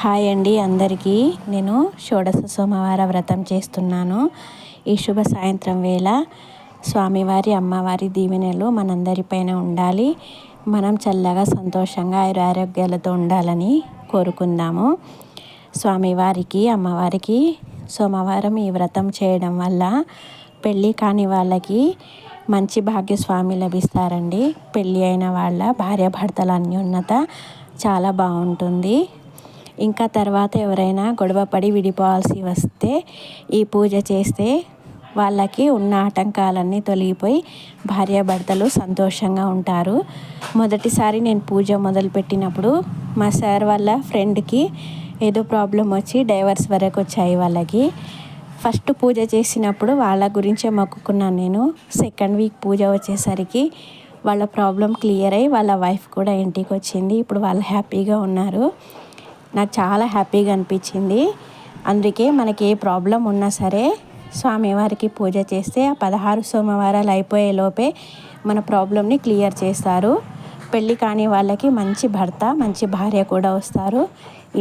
Hi అండి అందరికీ. నేను షోడశ సోమవార వ్రతం చేస్తున్నాను. ఈ శుభ సాయంత్రం వేళ స్వామివారి అమ్మవారి దీవెనలు మనందరిపైన ఉండాలి. మనం చల్లగా సంతోషంగా ఆరోగ్యాలతో ఉండాలని కోరుకుందాము. స్వామివారికి అమ్మవారికి సోమవారం ఈ వ్రతం చేయడం వల్ల పెళ్ళి కాని వాళ్ళకి మంచి భాగ్యస్వామి లభిస్తారండి. పెళ్ళి అయిన వాళ్ళ భార్యాభర్తల అన్యోన్యత చాలా బాగుంటుంది. ఇంకా తర్వాత ఎవరైనా గొడవపడి విడిపోవాల్సి వస్తే ఈ పూజ చేస్తే వాళ్ళకి ఉన్న ఆటంకాలన్నీ తొలగిపోయి భార్యాభర్తలు సంతోషంగా ఉంటారు. మొదటిసారి నేను పూజ మొదలుపెట్టినప్పుడు మా సార్ వాళ్ళ ఫ్రెండ్కి ఏదో ప్రాబ్లం వచ్చి డైవర్స్ వరకు వచ్చాయి వాళ్ళకి. ఫస్ట్ పూజ చేసినప్పుడు వాళ్ళ గురించే మొక్కుకున్నాను నేను. సెకండ్ వీక్ పూజ వచ్చేసరికి వాళ్ళ ప్రాబ్లం క్లియర్ అయ్యి వాళ్ళ వైఫ్ కూడా ఇంటికి వచ్చింది. ఇప్పుడు వాళ్ళు హ్యాపీగా ఉన్నారు. నాకు చాలా హ్యాపీగా అనిపించింది. అందుకే మనకి ఏ ప్రాబ్లం ఉన్నా సరే స్వామివారికి పూజ చేస్తే ఆ 16 సోమవారాలు అయిపోయే లోపే మన ప్రాబ్లమ్ని క్లియర్ చేస్తారు. పెళ్ళి కాని వాళ్ళకి మంచి భర్త మంచి భార్య కూడా వస్తారు.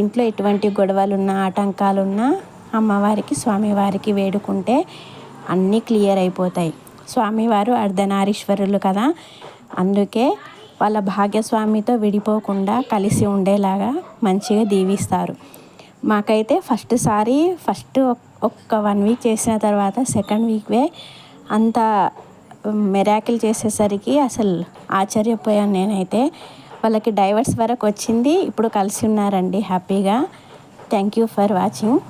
ఇంట్లో ఎటువంటి గొడవలున్నా ఆటంకాలున్నా అమ్మవారికి స్వామివారికి వేడుకుంటే అన్నీ క్లియర్ అయిపోతాయి. స్వామివారు అర్ధనారీశ్వరులు కదా, అందుకే వాళ్ళ భాగ్యస్వామితో విడిపోకుండా కలిసి ఉండేలాగా మంచిగా దీవిస్తారు. మాకైతే ఫస్ట్ ఒక్క 1 వీక్ చేసిన తర్వాత సెకండ్ వీక్వే అంత మిరాకిల్ చేసేసరికి అసలు ఆశ్చర్యపోయాను నేనైతే. వాళ్ళకి డైవర్స్ వరకు వచ్చింది, ఇప్పుడు కలిసి ఉన్నారండి హ్యాపీగా. Thank you for watching.